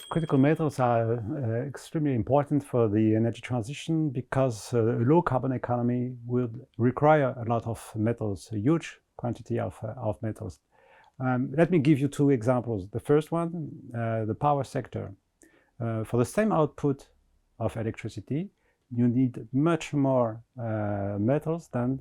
Critical metals are extremely important for the energy transition because a low carbon economy will require a lot of metals, a huge quantity of metals. Let me give you two examples. The first one, the power sector. For the same output of electricity, you need much more metals than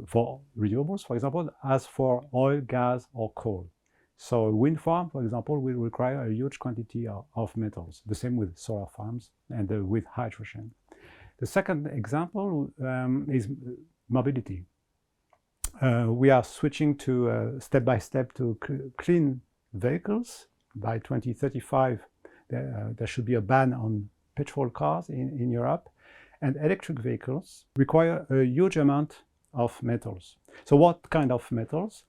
for renewables, for example, as for oil, gas, or coal. So a wind farm, for example, will require a huge quantity of metals. The same with solar farms and with hydrogen. The second example is mobility. We are switching to step by step to clean vehicles. By 2035, there should be a ban on petrol cars in Europe. And electric vehicles require a huge amount of metals. So what kind of metals?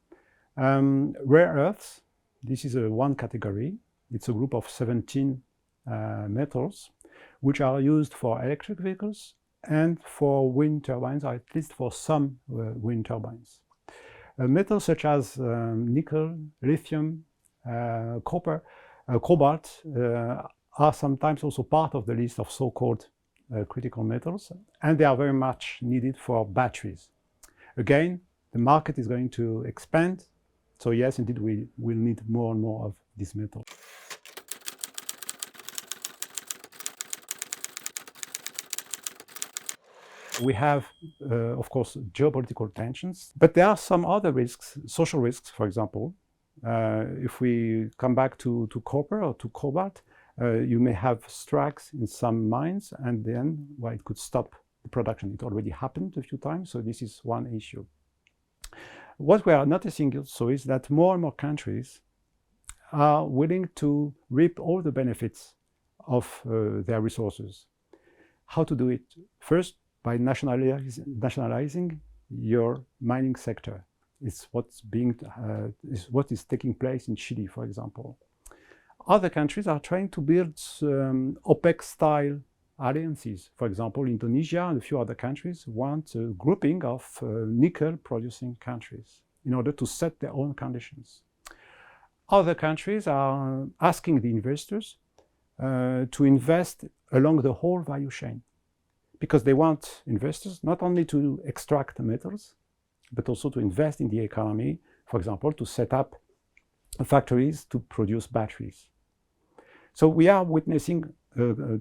Rare earths, this is one category. It's a group of 17 metals, which are used for electric vehicles and for wind turbines, or at least for some wind turbines. Metals such as nickel, lithium, copper, cobalt are sometimes also part of the list of so-called critical metals, and they are very much needed for batteries. Again, the market is going to expand. So yes, indeed, we will need more and more of this metal. We have, of course, geopolitical tensions, but there are some other risks, social risks, for example. If we come back to copper or to cobalt, you may have strikes in some mines, and then it could stop the production. It already happened a few times, so this is one issue. What we are noticing also is that more and more countries are willing to reap all the benefits of their resources. How to do it? First, by nationalizing your mining sector. It's what is taking place in Chile, for example. Other countries are trying to build OPEC-style alliances. For example, Indonesia and a few other countries want a grouping of nickel-producing countries in order to set their own conditions. Other countries are asking the investors to invest along the whole value chain, because they want investors not only to extract the metals, but also to invest in the economy, for example, to set up factories to produce batteries. So we are witnessing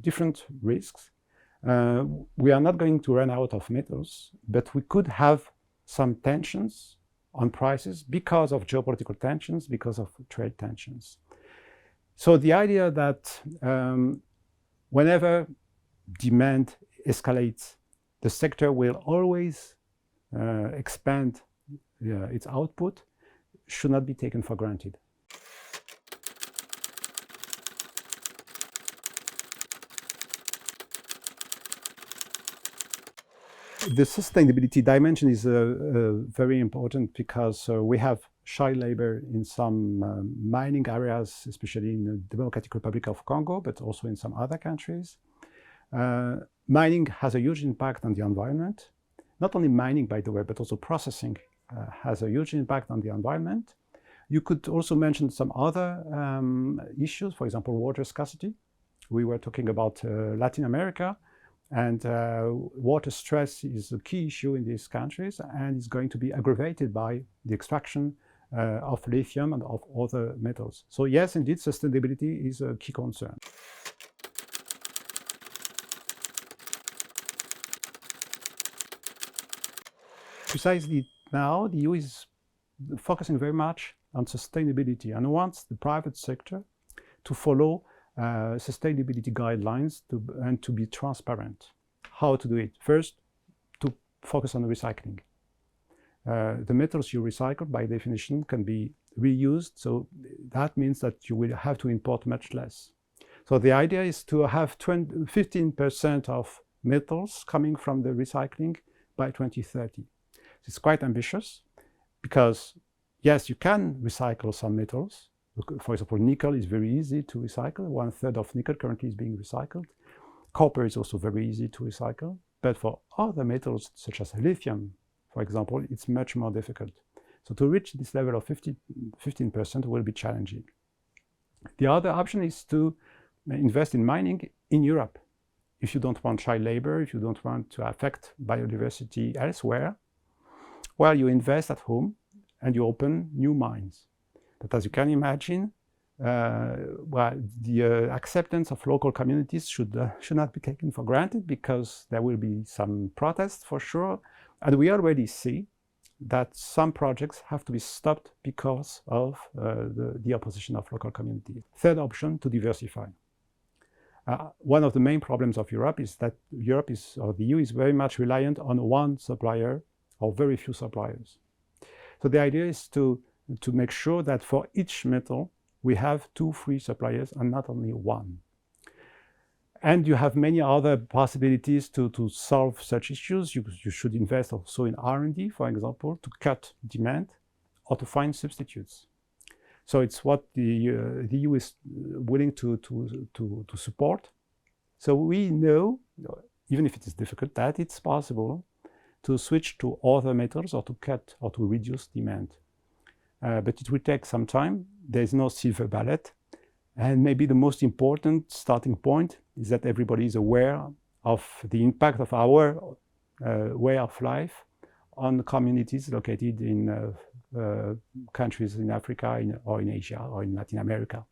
different risks. We are not going to run out of metals, but we could have some tensions on prices because of geopolitical tensions, because of trade tensions. So the idea that whenever demand escalates, the sector will always expand its output should not be taken for granted. The sustainability dimension is very important because we have child labor in some mining areas, especially in the Democratic Republic of Congo, but also in some other countries. Mining has a huge impact on the environment. Not only mining, by the way, but also processing has a huge impact on the environment. You could also mention some other issues, for example, water scarcity. We were talking about Latin America, and water stress is a key issue in these countries, and is going to be aggravated by the extraction of lithium and of other metals. So yes, indeed, sustainability is a key concern. Precisely now, the EU is focusing very much on sustainability and wants the private sector to follow sustainability guidelines and to be transparent. How to do it? First, to focus on recycling. The metals you recycle, by definition, can be reused, so that means that you will have to import much less. So the idea is to have 15% of metals coming from the recycling by 2030. It's quite ambitious because, yes, you can recycle some metals. For example, nickel is very easy to recycle. 1/3 of nickel currently is being recycled. Copper is also very easy to recycle. But for other metals, such as lithium, for example, it's much more difficult. So to reach this level of 15% will be challenging. The other option is to invest in mining in Europe. If you don't want child labor, if you don't want to affect biodiversity elsewhere, well, you invest at home and you open new mines. But as you can imagine, well, the acceptance of local communities should not be taken for granted, because there will be some protests for sure. And we already see that some projects have to be stopped because of the opposition of local communities. Third option, to diversify. One of the main problems of Europe is that the EU is very much reliant on one supplier or very few suppliers. So the idea is to make sure that for each metal we have 2-3 suppliers and not only one. And you have many other possibilities to solve such issues. You should invest also in R&D, for example, to cut demand or to find substitutes. So it's what the EU is willing to support. So we know, even if it is difficult, that it's possible to switch to other metals or to cut or to reduce demand. But it will take some time. There's no silver bullet. And maybe the most important starting point is that everybody is aware of the impact of our way of life on communities located in countries in Africa or in Asia or in Latin America.